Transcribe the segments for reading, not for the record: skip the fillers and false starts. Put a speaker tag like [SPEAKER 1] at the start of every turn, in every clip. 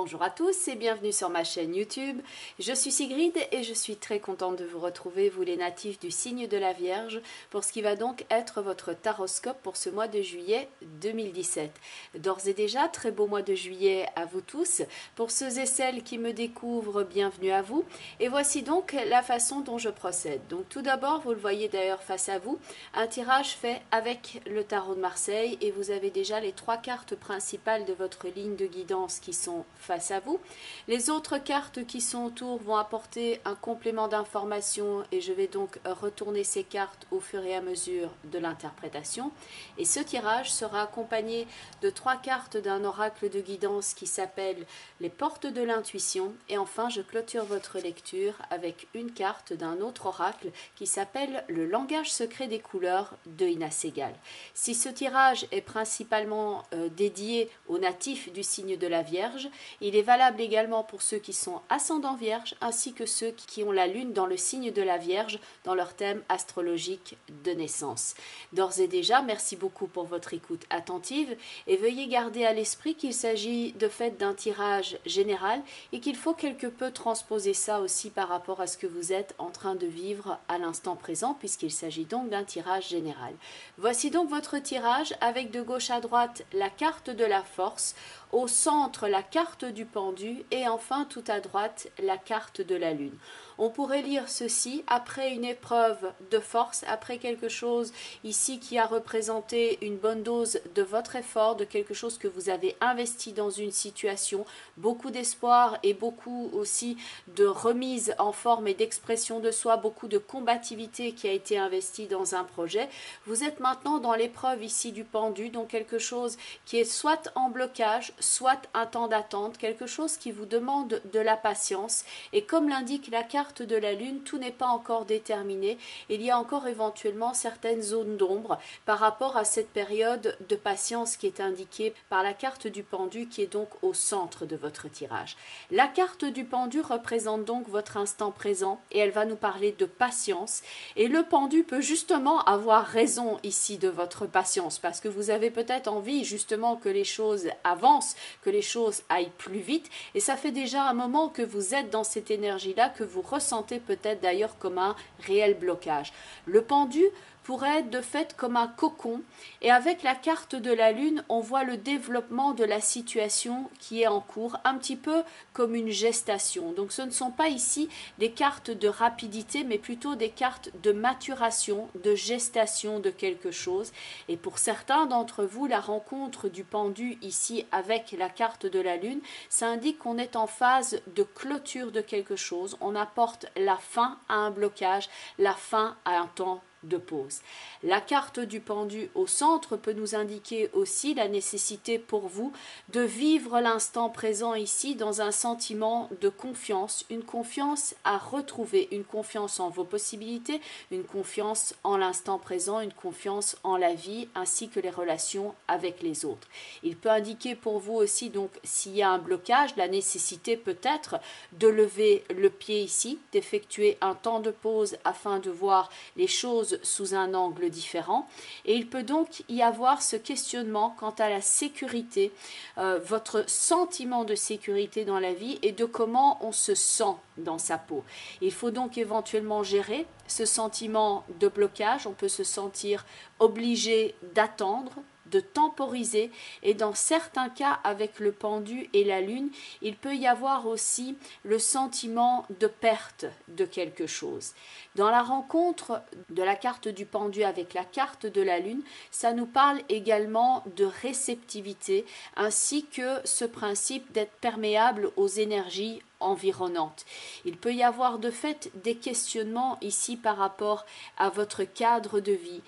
[SPEAKER 1] Bonjour à tous et bienvenue sur ma chaîne YouTube. Je suis Sigrid et je suis très contente de vous retrouver, vous les natifs du signe de la Vierge, pour ce qui va donc être votre taroscope pour ce mois de juillet 2017. D'ores et déjà, très beau mois de juillet à vous tous. Pour ceux et celles qui me découvrent, bienvenue à vous. Et voici donc la façon dont je procède. Donc tout d'abord, vous le voyez d'ailleurs face à vous, un tirage fait avec le tarot de Marseille et vous avez déjà les 3 cartes principales de votre ligne de guidance qui sont face à vous. Les autres cartes qui sont autour vont apporter un complément d'information et je vais donc retourner ces cartes au fur et à mesure de l'interprétation. Et ce tirage sera accompagné de 3 cartes d'un oracle de guidance qui s'appelle les portes de l'intuition. Et enfin, je clôture votre lecture avec une carte d'un autre oracle qui s'appelle le langage secret des couleurs de Ina Segal. Si ce tirage est principalement dédié aux natifs du signe de la Vierge, il est valable également pour ceux qui sont ascendants Vierge ainsi que ceux qui ont la lune dans le signe de la Vierge dans leur thème astrologique de naissance. D'ores et déjà, merci beaucoup pour votre écoute attentive et veuillez garder à l'esprit qu'il s'agit de fait d'un tirage général et qu'il faut quelque peu transposer ça aussi par rapport à ce que vous êtes en train de vivre à l'instant présent puisqu'il s'agit donc d'un tirage général. Voici donc votre tirage avec de gauche à droite la carte de la force, au centre la carte du pendu et enfin tout à droite la carte de la lune. On pourrait lire ceci après une épreuve de force, après quelque chose ici qui a représenté une bonne dose de votre effort, de quelque chose que vous avez investi dans une situation, beaucoup d'espoir et beaucoup aussi de remise en forme et d'expression de soi, beaucoup de combativité qui a été investie dans un projet. Vous êtes maintenant dans l'épreuve ici du pendu, donc quelque chose qui est soit en blocage, soit un temps d'attente, quelque chose qui vous demande de la patience. Et comme l'indique la carte de la lune, tout n'est pas encore déterminé. Il y a encore éventuellement certaines zones d'ombre par rapport à cette période de patience qui est indiquée par la carte du pendu qui est donc au centre de votre tirage. La carte du pendu représente donc votre instant présent et elle va nous parler de patience. Et le pendu peut justement avoir raison ici de votre patience parce que vous avez peut-être envie justement que les choses avancent, que les choses aillent plus vite et ça fait déjà un moment que vous êtes dans cette énergie-là, que vous ressentez peut-être d'ailleurs comme un réel blocage. Le pendu pourrait être de fait comme un cocon et avec la carte de la lune on voit le développement de la situation qui est en cours, un petit peu comme une gestation. Donc ce ne sont pas ici des cartes de rapidité mais plutôt des cartes de maturation, de gestation de quelque chose et pour certains d'entre vous la rencontre du pendu ici avec la carte de la lune, ça indique qu'on est en phase de clôture de quelque chose, on apporte la fin à un blocage, la fin à un temps de pause. La carte du pendu au centre peut nous indiquer aussi la nécessité pour vous de vivre l'instant présent ici dans un sentiment de confiance, une confiance à retrouver, une confiance en vos possibilités, une confiance en l'instant présent, une confiance en la vie ainsi que les relations avec les autres. Il peut indiquer pour vous aussi donc s'il y a un blocage, la nécessité peut-être de lever le pied ici, d'effectuer un temps de pause afin de voir les choses sous un angle différent et il peut donc y avoir ce questionnement quant à la sécurité, votre sentiment de sécurité dans la vie et de comment on se sent dans sa peau. Il faut donc éventuellement gérer ce sentiment de blocage, on peut se sentir obligé d'attendre, de temporiser et dans certains cas avec le pendu et la lune, il peut y avoir aussi le sentiment de perte de quelque chose. Dans la rencontre de la carte du pendu avec la carte de la lune, ça nous parle également de réceptivité ainsi que ce principe d'être perméable aux énergies environnantes. Il peut y avoir de fait des questionnements ici par rapport à votre cadre de vie,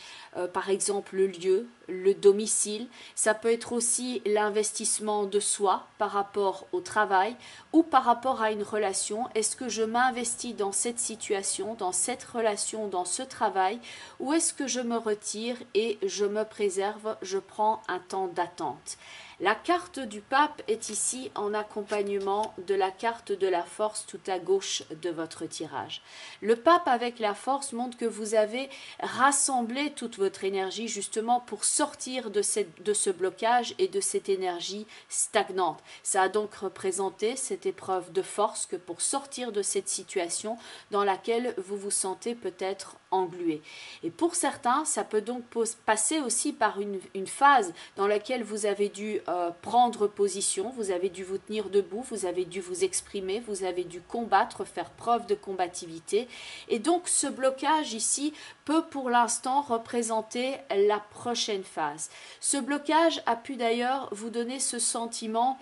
[SPEAKER 1] par exemple le lieu, le domicile, ça peut être aussi l'investissement de soi par rapport au travail ou par rapport à une relation. Est-ce que je m'investis dans cette situation, dans cette relation, dans ce travail ou est-ce que je me retire et je me préserve, je prends un temps d'attente? La carte du pape est ici en accompagnement de la carte de la force tout à gauche de votre tirage. Le pape avec la force montre que vous avez rassemblé toute votre énergie justement pour sortir de ce blocage et de cette énergie stagnante. Ça a donc représenté cette épreuve de force que pour sortir de cette situation dans laquelle vous vous sentez peut-être englué. Et pour certains, ça peut donc passer aussi par une phase dans laquelle vous avez dû prendre position, vous avez dû vous tenir debout, vous avez dû vous exprimer, vous avez dû combattre, faire preuve de combativité. Et donc ce blocage ici peut pour l'instant représenter la prochaine phase. Ce blocage a pu d'ailleurs vous donner ce sentiment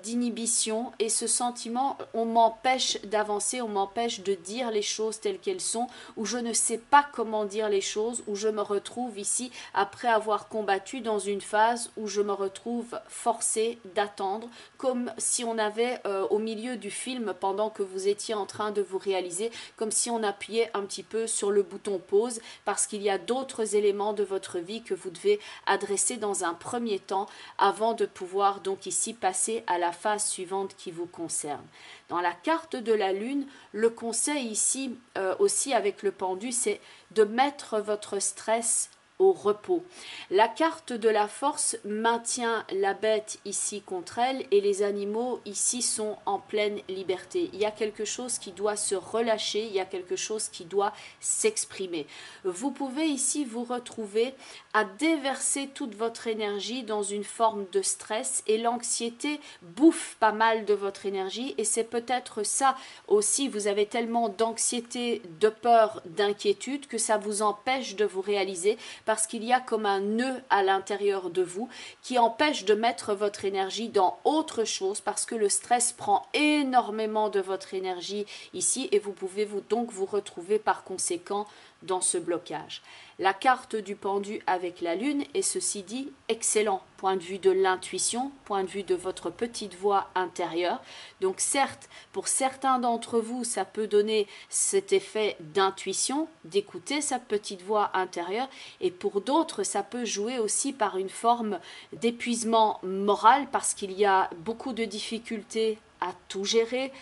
[SPEAKER 1] d'inhibition et ce sentiment on m'empêche d'avancer, on m'empêche de dire les choses telles qu'elles sont, ou je ne sais pas comment dire les choses, où je me retrouve ici après avoir combattu dans une phase où je me retrouve forcée d'attendre, comme si on avait au milieu du film pendant que vous étiez en train de vous réaliser, comme si on appuyait un petit peu sur le bouton pause parce qu'il y a d'autres éléments de votre vie que vous devez adresser dans un premier temps avant de pouvoir donc ici passer à la phase suivante qui vous concerne. Dans la carte de la lune, le conseil ici aussi avec le pendu, c'est de mettre votre stress au repos. La carte de la force maintient la bête ici contre elle et les animaux ici sont en pleine liberté. Il y a quelque chose qui doit se relâcher, il y a quelque chose qui doit s'exprimer. Vous pouvez ici vous retrouver à déverser toute votre énergie dans une forme de stress et l'anxiété bouffe pas mal de votre énergie et c'est peut-être ça aussi, vous avez tellement d'anxiété, de peur, d'inquiétude que ça vous empêche de vous réaliser parce qu'il y a comme un nœud à l'intérieur de vous qui empêche de mettre votre énergie dans autre chose parce que le stress prend énormément de votre énergie ici et vous pouvez donc vous retrouver par conséquent dans ce blocage. La carte du pendu avec la lune est ceci dit excellent, point de vue de l'intuition, point de vue de votre petite voix intérieure. Donc certes, pour certains d'entre vous, ça peut donner cet effet d'intuition, d'écouter sa petite voix intérieure, et pour d'autres, ça peut jouer aussi par une forme d'épuisement moral parce qu'il y a beaucoup de difficultés à tout gérer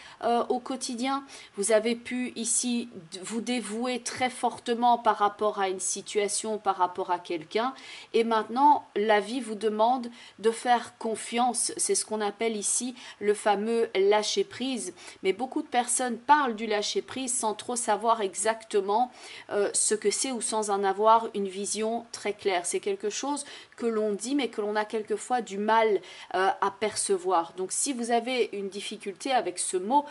[SPEAKER 1] au quotidien. Vous avez pu ici vous dévouer très fortement par rapport à une situation, par rapport à quelqu'un et maintenant la vie vous demande de faire confiance. C'est ce qu'on appelle ici le fameux lâcher prise. Mais beaucoup de personnes parlent du lâcher prise sans trop savoir exactement ce que c'est ou sans en avoir une vision très claire. C'est quelque chose que l'on dit mais que l'on a quelquefois du mal à percevoir. Donc si vous avez une difficulté avec ce mot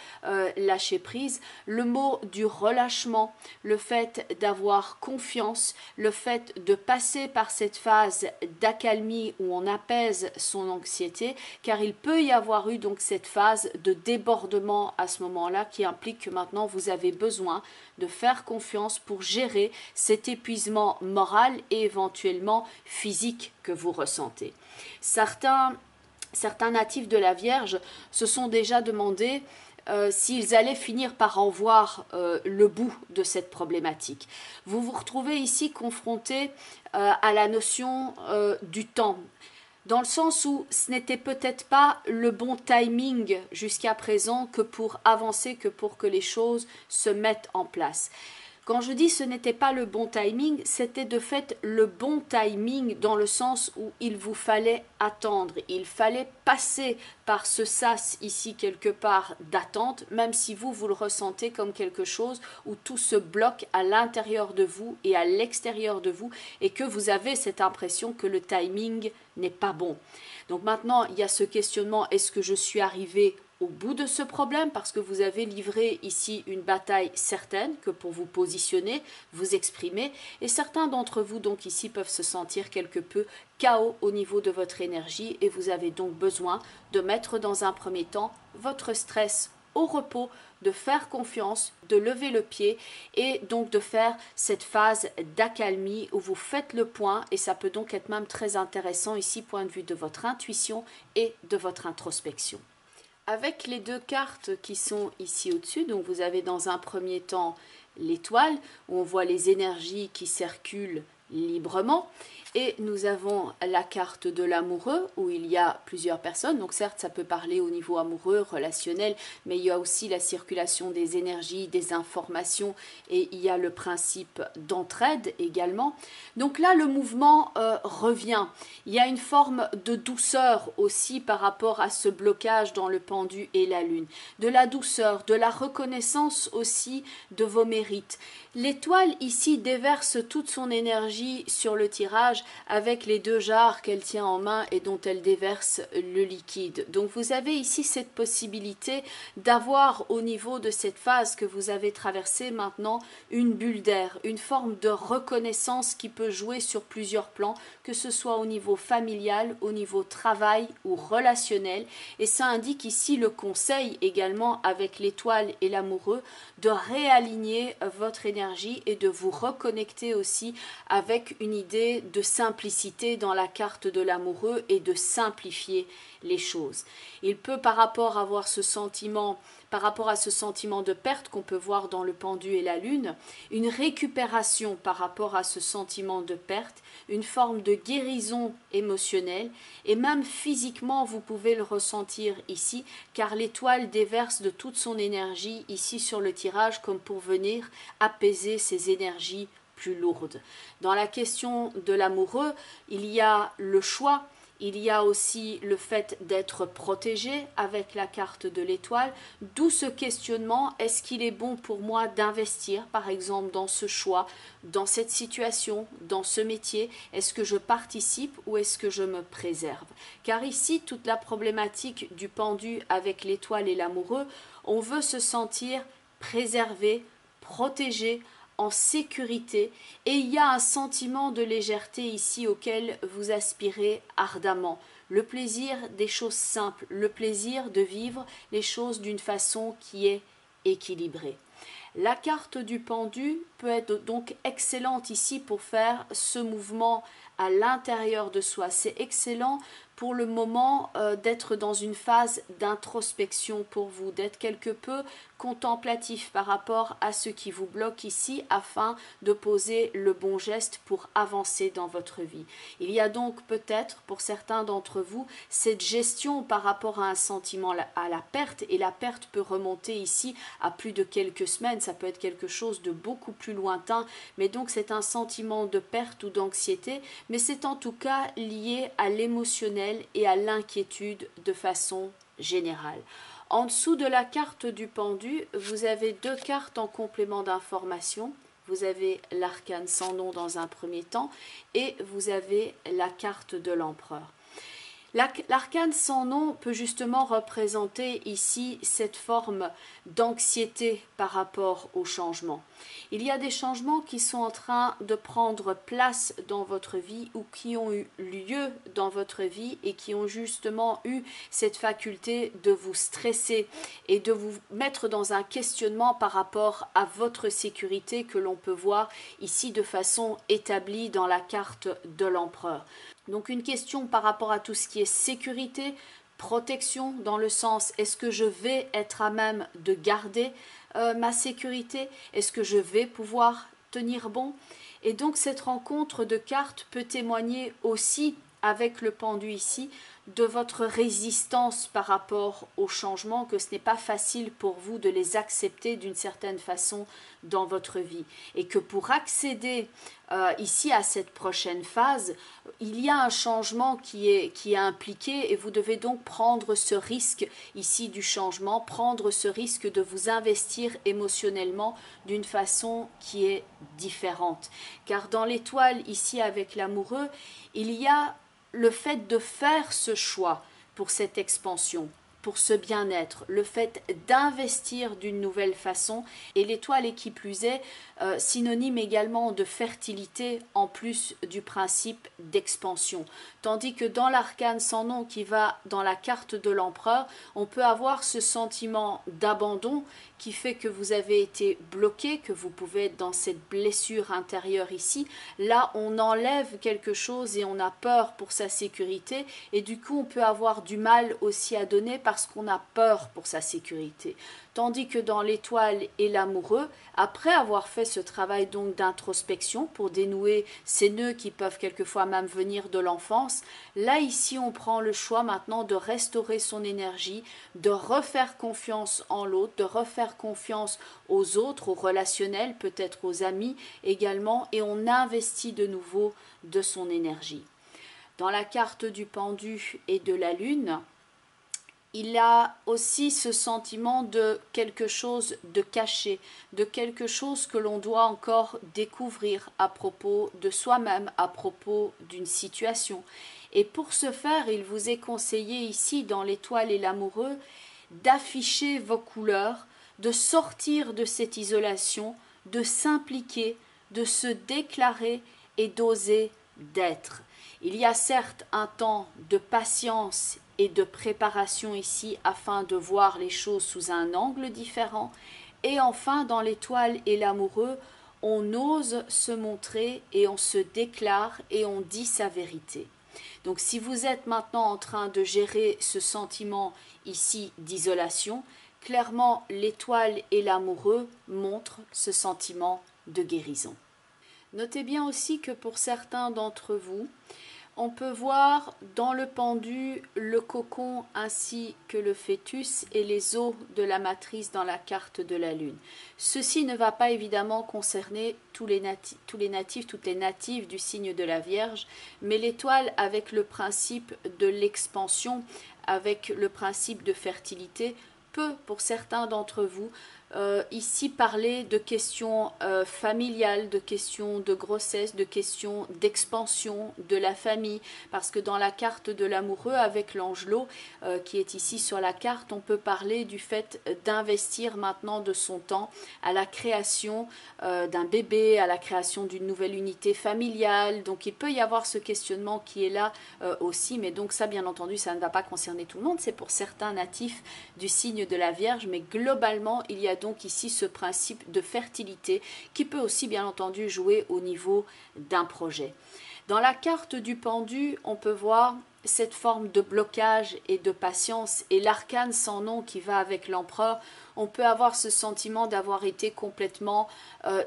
[SPEAKER 1] lâcher prise, le mot du relâchement, le fait d'avoir confiance, le fait de passer par cette phase d'accalmie où on apaise son anxiété, car il peut y avoir eu donc cette phase de débordement à ce moment-là qui implique que maintenant vous avez besoin de faire confiance pour gérer cet épuisement moral et éventuellement physique que vous ressentez. Certains natifs de la Vierge se sont déjà demandé s'ils allaient finir par en voir le bout de cette problématique. Vous vous retrouvez ici confronté à la notion du temps, dans le sens où ce n'était peut-être pas le bon timing jusqu'à présent que pour avancer, que pour que les choses se mettent en place. Quand je dis ce n'était pas le bon timing, c'était de fait le bon timing dans le sens où il vous fallait attendre. Il fallait passer par ce sas ici quelque part d'attente, même si vous le ressentez comme quelque chose où tout se bloque à l'intérieur de vous et à l'extérieur de vous et que vous avez cette impression que le timing n'est pas bon. Donc maintenant, il y a ce questionnement, est-ce que je suis arrivé au bout de ce problème parce que vous avez livré ici une bataille certaine que pour vous positionner, vous exprimer et certains d'entre vous donc ici peuvent se sentir quelque peu KO au niveau de votre énergie et vous avez donc besoin de mettre dans un premier temps votre stress au repos, de faire confiance, de lever le pied et donc de faire cette phase d'accalmie où vous faites le point et ça peut donc être même très intéressant ici point de vue de votre intuition et de votre introspection. Avec les deux cartes qui sont ici au-dessus, donc vous avez dans un premier temps l'étoile, où on voit les énergies qui circulent librement. Et nous avons la carte de l'amoureux où il y a plusieurs personnes. Donc certes, ça peut parler au niveau amoureux, relationnel, mais il y a aussi la circulation des énergies, des informations et il y a le principe d'entraide également. Donc là, le mouvement revient. Il y a une forme de douceur aussi par rapport à ce blocage dans le pendu et la lune. De la douceur, de la reconnaissance aussi de vos mérites. L'étoile ici déverse toute son énergie sur le tirage avec les deux jarres qu'elle tient en main et dont elle déverse le liquide. Donc vous avez ici cette possibilité d'avoir au niveau de cette phase que vous avez traversée maintenant une bulle d'air, une forme de reconnaissance qui peut jouer sur plusieurs plans, que ce soit au niveau familial, au niveau travail ou relationnel. Et ça indique ici le conseil également avec l'étoile et l'amoureux de réaligner votre énergie et de vous reconnecter aussi avec une idée de simplicité dans la carte de l'amoureux et de simplifier les choses. Il peut par rapport à ce sentiment de perte qu'on peut voir dans le pendu et la lune, une récupération par rapport à ce sentiment de perte, une forme de guérison émotionnelle et même physiquement vous pouvez le ressentir ici car l'étoile déverse de toute son énergie ici sur le tirage comme pour venir apaiser ces énergies plus lourdes. Dans la question de l'amoureux, il y a le choix. Il y a aussi le fait d'être protégé avec la carte de l'étoile, d'où ce questionnement, est-ce qu'il est bon pour moi d'investir par exemple dans ce choix, dans cette situation, dans ce métier, est-ce que je participe ou est-ce que je me préserve? Car ici, toute la problématique du pendu avec l'étoile et l'amoureux, on veut se sentir préservé, protégé, en sécurité et il y a un sentiment de légèreté ici auquel vous aspirez ardemment. Le plaisir des choses simples, le plaisir de vivre les choses d'une façon qui est équilibrée. La carte du pendu peut être donc excellente ici pour faire ce mouvement à l'intérieur de soi. C'est excellent pour le moment d'être dans une phase d'introspection pour vous, d'être quelque peu contemplatif par rapport à ce qui vous bloque ici afin de poser le bon geste pour avancer dans votre vie. Il y a donc peut-être pour certains d'entre vous cette gestion par rapport à un sentiment à la perte et la perte peut remonter ici à plus de quelques semaines, ça peut être quelque chose de beaucoup plus lointain, mais donc c'est un sentiment de perte ou d'anxiété, mais c'est en tout cas lié à l'émotionnel et à l'inquiétude de façon générale. En dessous de la carte du pendu, vous avez deux cartes en complément d'information. Vous avez l'arcane sans nom dans un premier temps et vous avez la carte de l'empereur. L'arcane sans nom peut justement représenter ici cette forme d'anxiété par rapport au changement. Il y a des changements qui sont en train de prendre place dans votre vie ou qui ont eu lieu dans votre vie et qui ont justement eu cette faculté de vous stresser et de vous mettre dans un questionnement par rapport à votre sécurité que l'on peut voir ici de façon établie dans la carte de l'empereur. Donc une question par rapport à tout ce qui est sécurité, protection dans le sens est-ce que je vais être à même de garder ma sécurité? Est-ce que je vais pouvoir tenir bon? Et donc cette rencontre de cartes peut témoigner aussi avec le pendu ici de votre résistance par rapport aux changements, que ce n'est pas facile pour vous de les accepter d'une certaine façon dans votre vie et que pour accéder ici à cette prochaine phase, il y a un changement qui est impliqué et vous devez donc prendre ce risque ici du changement, prendre ce risque de vous investir émotionnellement d'une façon qui est différente. Car dans l'étoile ici avec l'amoureux, il y a le fait de faire ce choix pour cette expansion, pour ce bien-être, le fait d'investir d'une nouvelle façon et l'étoile est qui plus est synonyme également de fertilité en plus du principe d'expansion. Tandis que dans l'arcane sans nom qui va dans la carte de l'empereur, on peut avoir ce sentiment d'abandon qui fait que vous avez été bloqué, que vous pouvez être dans cette blessure intérieure ici. Là, on enlève quelque chose et on a peur pour sa sécurité et du coup, on peut avoir du mal aussi à donner parce parce qu'on a peur pour sa sécurité. Tandis que dans l'étoile et l'amoureux, après avoir fait ce travail donc d'introspection pour dénouer ces nœuds qui peuvent quelquefois même venir de l'enfance, là ici on prend le choix maintenant de restaurer son énergie, de refaire confiance en l'autre, de refaire confiance aux autres, aux relationnels, peut-être aux amis également, et on investit de nouveau de son énergie. Dans la carte du pendu et de la lune, il a aussi ce sentiment de quelque chose de caché, de quelque chose que l'on doit encore découvrir à propos de soi-même, à propos d'une situation. Et pour ce faire, il vous est conseillé ici, dans l'étoile et l'amoureux, d'afficher vos couleurs, de sortir de cette isolation, de s'impliquer, de se déclarer et d'oser d'être. Il y a certes un temps de patience et de préparation ici afin de voir les choses sous un angle différent. Et enfin, dans l'étoile et l'amoureux, on ose se montrer et on se déclare et on dit sa vérité. Donc si vous êtes maintenant en train de gérer ce sentiment ici d'isolation, clairement l'étoile et l'amoureux montrent ce sentiment de guérison. Notez bien aussi que pour certains d'entre vous, on peut voir dans le pendu le cocon ainsi que le fœtus et les os de la matrice dans la carte de la lune. Ceci ne va pas évidemment concerner toutes les natives du signe de la Vierge, mais l'étoile avec le principe de l'expansion, avec le principe de fertilité, peut pour certains d'entre vous ici parler de questions familiales, de questions de grossesse, de questions d'expansion de la famille, parce que dans la carte de l'amoureux avec l'angelot qui est ici sur la carte, on peut parler du fait d'investir maintenant de son temps à la création d'un bébé, à la création d'une nouvelle unité familiale. Donc il peut y avoir ce questionnement qui est là aussi, mais donc ça bien entendu ça ne va pas concerner tout le monde, c'est pour certains natifs du signe de la Vierge, mais globalement il y a donc ici ce principe de fertilité qui peut aussi bien entendu jouer au niveau d'un projet. Dans la carte du pendu, on peut voir cette forme de blocage et de patience et l'arcane sans nom qui va avec l'empereur. On peut avoir ce sentiment d'avoir été complètement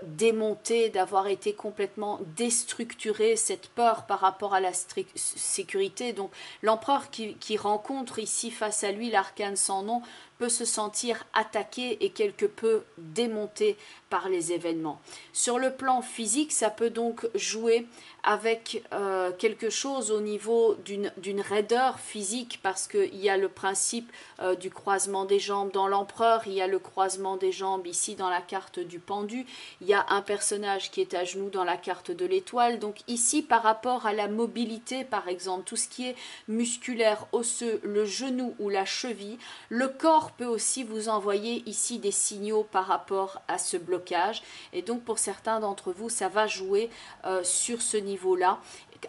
[SPEAKER 1] démonté, d'avoir été complètement déstructuré, cette peur par rapport à la sécurité. Donc l'empereur qui rencontre ici face à lui l'arcane sans nom peut se sentir attaqué et quelque peu démonté par les événements. Sur le plan physique, ça peut donc jouer avec quelque chose au niveau d'une raideur physique, parce qu'il y a le principe du croisement des jambes dans l'empereur, il y a le croisement des jambes ici dans la carte du pendu, il y a un personnage qui est à genoux dans la carte de l'étoile. Donc ici par rapport à la mobilité par exemple, tout ce qui est musculaire, osseux, le genou ou la cheville, le corps peut aussi vous envoyer ici des signaux par rapport à ce blocage, et donc pour certains d'entre vous ça va jouer sur ce niveau-là,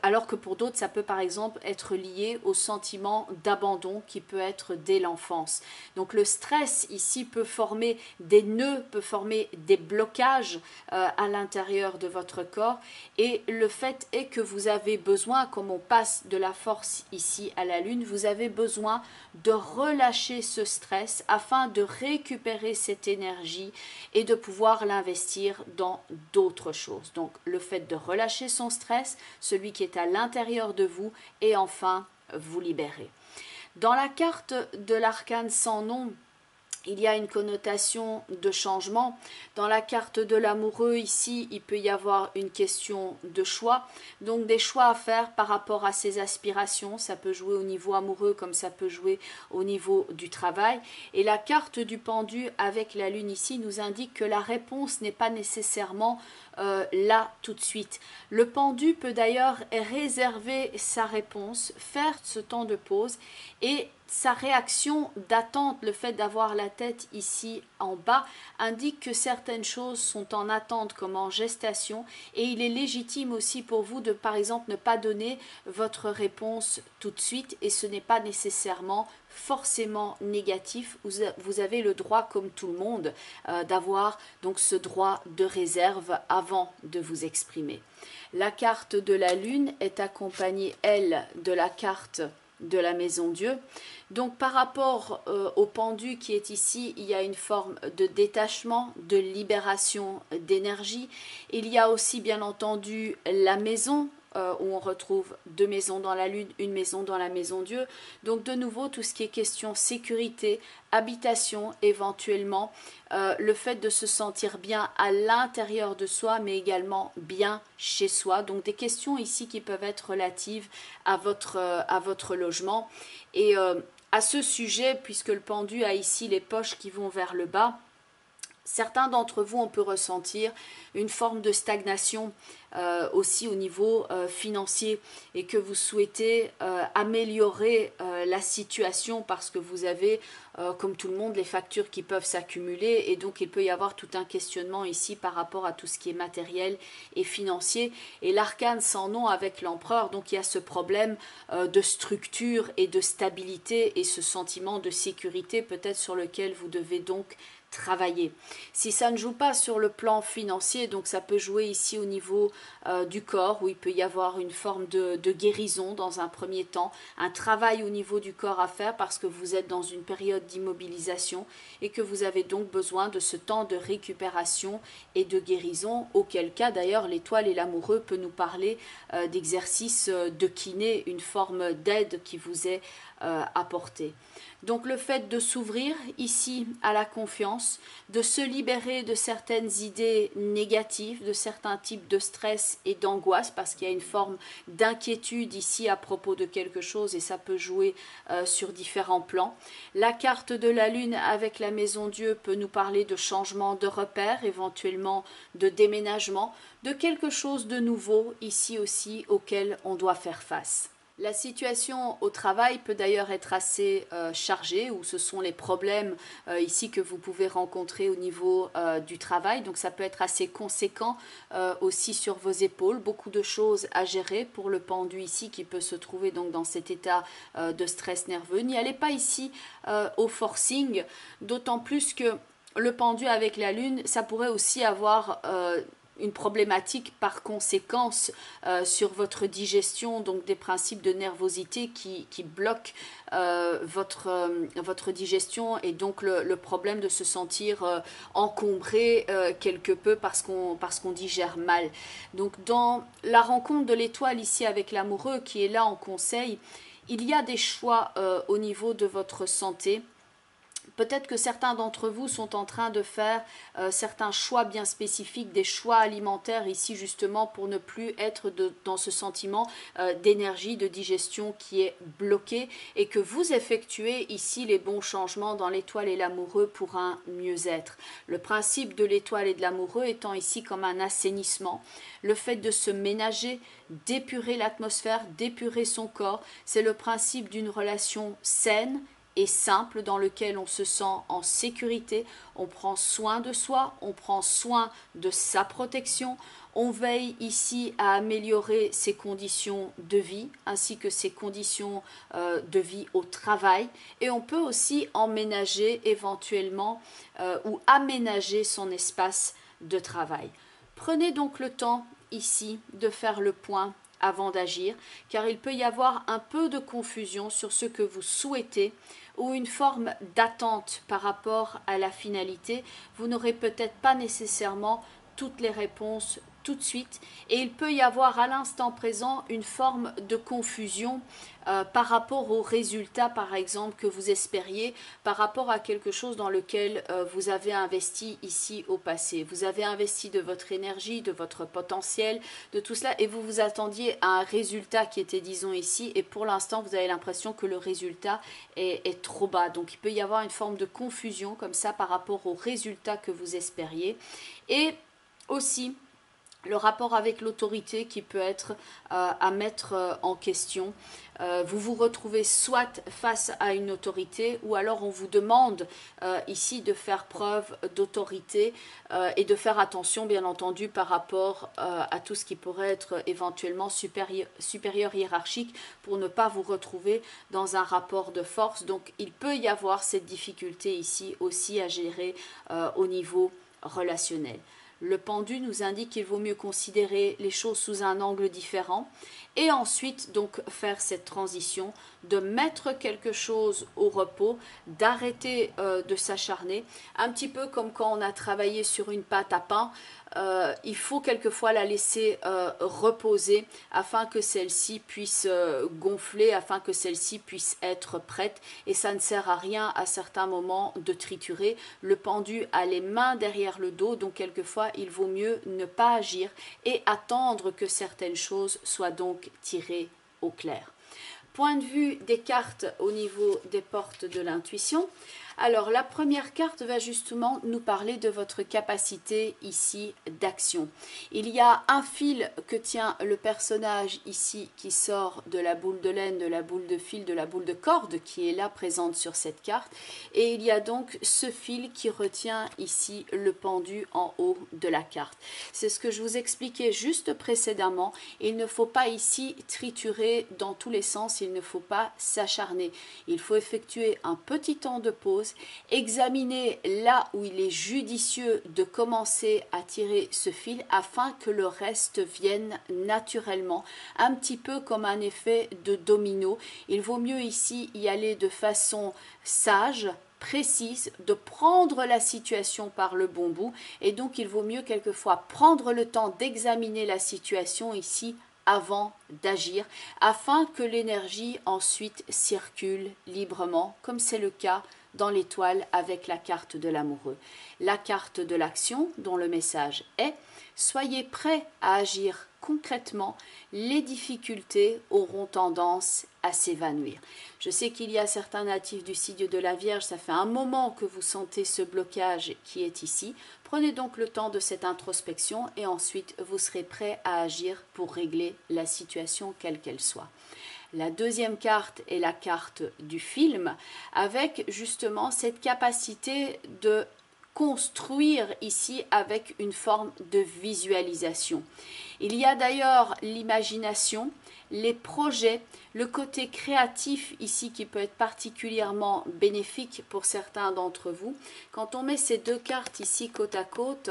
[SPEAKER 1] alors que pour d'autres ça peut par exemple être lié au sentiment d'abandon qui peut être dès l'enfance. Donc le stress ici peut former des nœuds, peut former des blocages à l'intérieur de votre corps, et le fait est que vous avez besoin, comme on passe de la force ici à la lune, vous avez besoin de relâcher ce stress afin de récupérer cette énergie et de pouvoir l'investir dans d'autres choses. Donc le fait de relâcher son stress, celui qui est à l'intérieur de vous, et enfin vous libérer. Dans la carte de l'arcane sans nom, il y a une connotation de changement. Dans la carte de l'amoureux, ici, il peut y avoir une question de choix. Donc des choix à faire par rapport à ses aspirations. Ça peut jouer au niveau amoureux comme ça peut jouer au niveau du travail. Et la carte du pendu avec la lune ici nous indique que la réponse n'est pas nécessairement là tout de suite. Le pendu peut d'ailleurs réserver sa réponse, faire ce temps de pause, et sa réaction d'attente, le fait d'avoir la tête ici en bas, indique que certaines choses sont en attente comme en gestation, et il est légitime aussi pour vous de par exemple ne pas donner votre réponse tout de suite, et ce n'est pas nécessairement forcément négatif. Vous avez le droit comme tout le monde d'avoir donc ce droit de réserve avant de vous exprimer. La carte de la lune est accompagnée elle de la carte de la maison Dieu. Donc par rapport au pendu qui est ici, il y a une forme de détachement, de libération d'énergie. Il y a aussi bien entendu la maison, où on retrouve 2 maisons dans la lune, une maison dans la maison Dieu. Donc de nouveau, tout ce qui est question sécurité, habitation éventuellement, le fait de se sentir bien à l'intérieur de soi, mais également bien chez soi. Donc des questions ici qui peuvent être relatives à votre logement. Et à ce sujet, puisque le pendu a ici les poches qui vont vers le bas, certains d'entre vous, on peut ressentir une forme de stagnation aussi au niveau financier et que vous souhaitez améliorer la situation parce que vous avez, comme tout le monde, les factures qui peuvent s'accumuler et donc il peut y avoir tout un questionnement ici par rapport à tout ce qui est matériel et financier. Et l'arcane sans nom avec l'empereur, donc il y a ce problème de structure et de stabilité et ce sentiment de sécurité peut-être sur lequel vous devez donc travailler. Si ça ne joue pas sur le plan financier, donc ça peut jouer ici au niveau du corps, où il peut y avoir une forme de guérison dans un premier temps, un travail au niveau du corps à faire parce que vous êtes dans une période d'immobilisation et que vous avez donc besoin de ce temps de récupération et de guérison, auquel cas d'ailleurs l'étoile et l'amoureux peut nous parler d'exercice de kiné, une forme d'aide qui vous est apportée. Donc le fait de s'ouvrir ici à la confiance, de se libérer de certaines idées négatives, de certains types de stress et d'angoisse, parce qu'il y a une forme d'inquiétude ici à propos de quelque chose et ça peut jouer sur différents plans. La carte de la lune avec la maison Dieu peut nous parler de changement de repère, éventuellement de déménagement, de quelque chose de nouveau ici aussi auquel on doit faire face. La situation au travail peut d'ailleurs être assez chargée, où ce sont les problèmes ici que vous pouvez rencontrer au niveau du travail. Donc ça peut être assez conséquent aussi sur vos épaules. Beaucoup de choses à gérer pour le pendu ici qui peut se trouver donc dans cet état de stress nerveux. N'y allez pas ici au forcing, d'autant plus que le pendu avec la lune, ça pourrait aussi avoir une problématique par conséquence sur votre digestion, donc des principes de nervosité qui bloquent votre digestion et donc le problème de se sentir encombré quelque peu parce qu'on digère mal. Donc dans la rencontre de l'étoile ici avec l'amoureux qui est là en conseil, il y a des choix au niveau de votre santé. Peut-être que certains d'entre vous sont en train de faire certains choix bien spécifiques, des choix alimentaires ici justement pour ne plus être dans ce sentiment d'énergie, de digestion qui est bloqué et que vous effectuez ici les bons changements dans l'étoile et l'amoureux pour un mieux-être. Le principe de l'étoile et de l'amoureux étant ici comme un assainissement, le fait de se ménager, d'épurer l'atmosphère, d'épurer son corps, c'est le principe d'une relation saine et simple dans lequel on se sent en sécurité, on prend soin de soi, on prend soin de sa protection, on veille ici à améliorer ses conditions de vie ainsi que ses conditions de vie au travail et on peut aussi emménager éventuellement ou aménager son espace de travail. Prenez donc le temps ici de faire le point avant d'agir, car il peut y avoir un peu de confusion sur ce que vous souhaitez ou une forme d'attente par rapport à la finalité. Vous n'aurez peut-être pas nécessairement toutes les réponses tout de suite et il peut y avoir à l'instant présent une forme de confusion par rapport aux résultats par exemple que vous espériez, par rapport à quelque chose dans lequel vous avez investi ici au passé. Vous avez investi de votre énergie, de votre potentiel, de tout cela et vous vous attendiez à un résultat qui était disons ici et pour l'instant vous avez l'impression que le résultat est trop bas. Donc il peut y avoir une forme de confusion comme ça par rapport aux résultats que vous espériez et aussi le rapport avec l'autorité qui peut être à mettre en question. Vous vous retrouvez soit face à une autorité ou alors on vous demande ici de faire preuve d'autorité et de faire attention bien entendu par rapport à tout ce qui pourrait être éventuellement supérieur hiérarchique pour ne pas vous retrouver dans un rapport de force. Donc il peut y avoir cette difficulté ici aussi à gérer au niveau relationnel. Le pendu nous indique qu'il vaut mieux considérer les choses sous un angle différent et ensuite donc faire cette transition de mettre quelque chose au repos, d'arrêter de s'acharner, un petit peu comme quand on a travaillé sur une pâte à pain. Il faut quelquefois la laisser reposer afin que celle-ci puisse gonfler, afin que celle-ci puisse être prête, et ça ne sert à rien à certains moments de triturer. Le pendu a les mains derrière le dos, donc quelquefois il vaut mieux ne pas agir et attendre que certaines choses soient donc tirées au clair. Point de vue des cartes au niveau des portes de l'intuition. Alors la première carte va justement nous parler de votre capacité ici d'action. Il y a un fil que tient le personnage ici qui sort de la boule de laine, de la boule de fil, de la boule de corde qui est là présente sur cette carte. Et il y a donc ce fil qui retient ici le pendu en haut de la carte. C'est ce que je vous expliquais juste précédemment. Il ne faut pas ici triturer dans tous les sens, il ne faut pas s'acharner. Il faut effectuer un petit temps de pause, examiner là où il est judicieux de commencer à tirer ce fil afin que le reste vienne naturellement, un petit peu comme un effet de domino. Il vaut mieux ici y aller de façon sage, précise, de prendre la situation par le bon bout, et donc il vaut mieux quelquefois prendre le temps d'examiner la situation ici avant d'agir, afin que l'énergie ensuite circule librement, comme c'est le cas dans l'étoile avec la carte de l'amoureux. La carte de l'action, dont le message est « Soyez prêts à agir concrètement, les difficultés auront tendance à s'évanouir ». Je sais qu'il y a certains natifs du signe de la Vierge, ça fait un moment que vous sentez ce blocage qui est ici. Prenez donc le temps de cette introspection et ensuite vous serez prêts à agir pour régler la situation quelle qu'elle soit. La deuxième carte est la carte du film, avec justement cette capacité de construire ici avec une forme de visualisation. Il y a d'ailleurs l'imagination, les projets, le côté créatif ici qui peut être particulièrement bénéfique pour certains d'entre vous. Quand on met ces deux cartes ici côte à côte,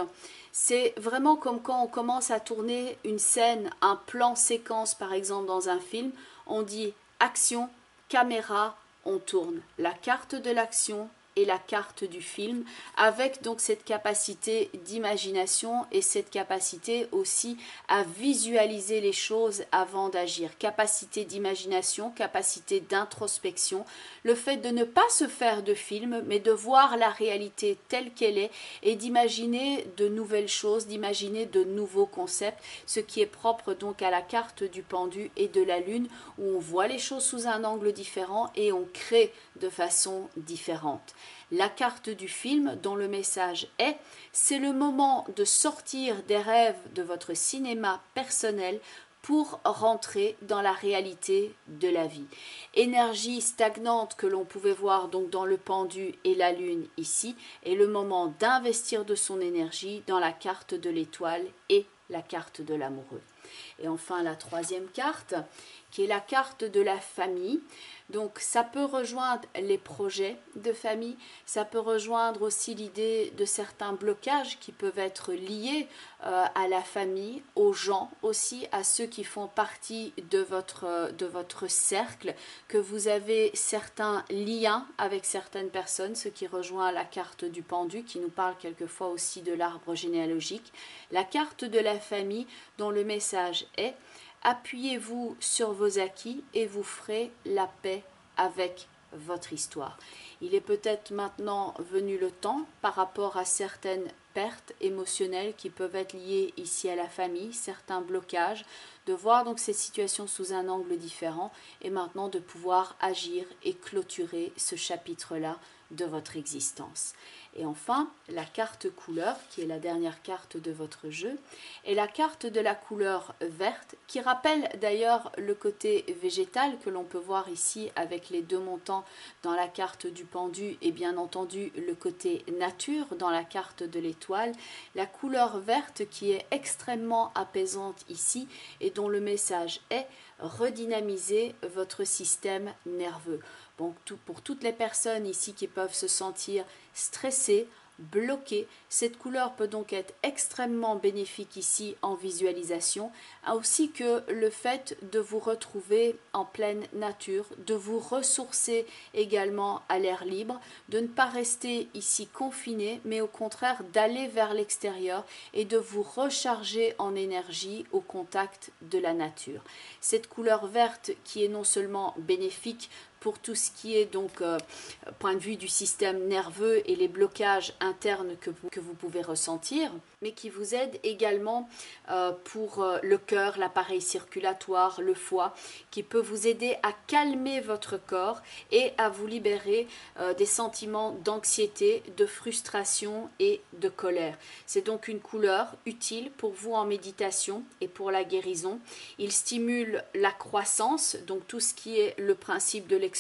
[SPEAKER 1] c'est vraiment comme quand on commence à tourner une scène, un plan séquence par exemple dans un film. On dit action, caméra, on tourne. La carte de l'action et la carte du film, avec donc cette capacité d'imagination et cette capacité aussi à visualiser les choses avant d'agir. Capacité d'imagination, capacité d'introspection, le fait de ne pas se faire de film, mais de voir la réalité telle qu'elle est et d'imaginer de nouvelles choses, d'imaginer de nouveaux concepts, ce qui est propre donc à la carte du pendu et de la lune, où on voit les choses sous un angle différent et on crée de façon différente. La carte du film, dont le message est « C'est le moment de sortir des rêves de votre cinéma personnel pour rentrer dans la réalité de la vie ». Énergie stagnante que l'on pouvait voir donc dans le pendu et la lune ici, est le moment d'investir de son énergie dans la carte de l'étoile et la carte de l'amoureux. Et enfin la troisième carte, qui est la carte de la famille. Donc ça peut rejoindre les projets de famille, ça peut rejoindre aussi l'idée de certains blocages qui peuvent être liés à la famille, aux gens aussi, à ceux qui font partie de votre cercle, que vous avez certains liens avec certaines personnes, ce qui rejoint la carte du pendu qui nous parle quelquefois aussi de l'arbre généalogique. La carte de la famille dont le message est appuyez-vous sur vos acquis et vous ferez la paix avec votre histoire. Il est peut-être maintenant venu le temps, par rapport à certaines pertes émotionnelles qui peuvent être liées ici à la famille, certains blocages, de voir donc ces situations sous un angle différent et maintenant de pouvoir agir et clôturer ce chapitre-là de votre existence. Et enfin, la carte couleur, qui est la dernière carte de votre jeu, est la carte de la couleur verte, qui rappelle d'ailleurs le côté végétal que l'on peut voir ici avec les deux montants dans la carte du pendu et bien entendu le côté nature dans la carte de l'étoile. La couleur verte qui est extrêmement apaisante ici et dont le message est redynamiser votre système nerveux. Donc pour toutes les personnes ici qui peuvent se sentir stressées, bloqué. Cette couleur peut donc être extrêmement bénéfique ici en visualisation, ainsi que le fait de vous retrouver en pleine nature, de vous ressourcer également à l'air libre, de ne pas rester ici confiné, mais au contraire d'aller vers l'extérieur et de vous recharger en énergie au contact de la nature. Cette couleur verte qui est non seulement bénéfique pour tout ce qui est donc point de vue du système nerveux et les blocages internes que vous pouvez ressentir, mais qui vous aide également pour le cœur, l'appareil circulatoire, le foie, qui peut vous aider à calmer votre corps et à vous libérer des sentiments d'anxiété, de frustration et de colère. C'est donc une couleur utile pour vous en méditation et pour la guérison. Il stimule la croissance, donc tout ce qui est le principe de l'expansion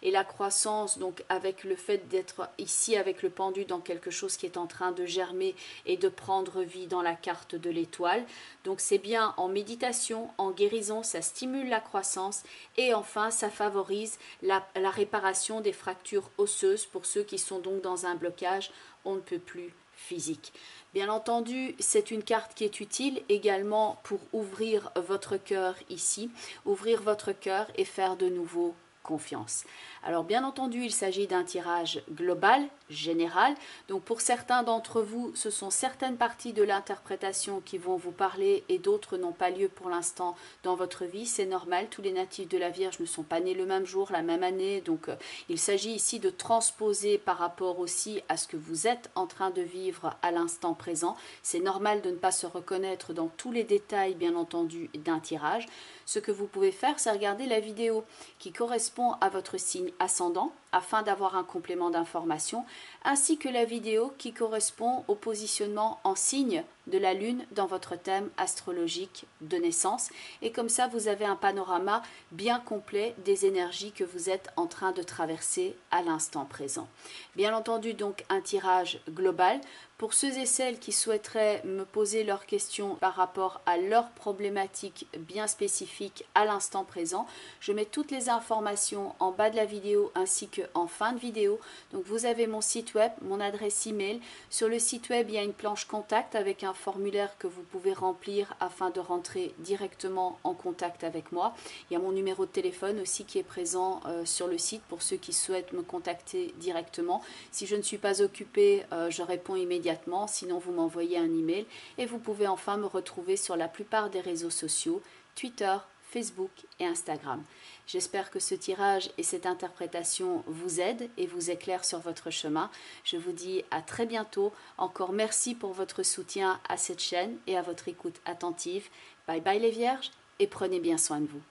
[SPEAKER 1] et la croissance, donc avec le fait d'être ici avec le pendu dans quelque chose qui est en train de germer et de prendre vie dans la carte de l'étoile. Donc c'est bien en méditation, en guérison, ça stimule la croissance et enfin ça favorise la réparation des fractures osseuses pour ceux qui sont donc dans un blocage on ne peut plus physique. Bien entendu, c'est une carte qui est utile également pour ouvrir votre cœur ici, ouvrir votre cœur et faire de nouveau confiance. Alors bien entendu, il s'agit d'un tirage global, général. Donc pour certains d'entre vous, ce sont certaines parties de l'interprétation qui vont vous parler et d'autres n'ont pas lieu pour l'instant dans votre vie. C'est normal, tous les natifs de la Vierge ne sont pas nés le même jour, la même année. Donc il s'agit ici de transposer par rapport aussi à ce que vous êtes en train de vivre à l'instant présent. C'est normal de ne pas se reconnaître dans tous les détails, bien entendu, d'un tirage. Ce que vous pouvez faire, c'est regarder la vidéo qui correspond à votre signe ascendant afin d'avoir un complément d'information, ainsi que la vidéo qui correspond au positionnement en signe de la Lune dans votre thème astrologique de naissance. Et comme ça, vous avez un panorama bien complet des énergies que vous êtes en train de traverser à l'instant présent. Bien entendu, donc un tirage global. Pour ceux et celles qui souhaiteraient me poser leurs questions par rapport à leurs problématiques bien spécifiques à l'instant présent, je mets toutes les informations en bas de la vidéo ainsi qu'en fin de vidéo. Donc vous avez mon site web, mon adresse email. Sur le site web, il y a une planche contact avec un formulaire que vous pouvez remplir afin de rentrer directement en contact avec moi. Il y a mon numéro de téléphone aussi qui est présent sur le site pour ceux qui souhaitent me contacter directement. Si je ne suis pas occupée, je réponds immédiatement. Sinon, vous m'envoyez un email et vous pouvez enfin me retrouver sur la plupart des réseaux sociaux, Twitter, Facebook et Instagram. J'espère que ce tirage et cette interprétation vous aident et vous éclairent sur votre chemin. Je vous dis à très bientôt. Encore merci pour votre soutien à cette chaîne et à votre écoute attentive. Bye bye les Vierges et prenez bien soin de vous.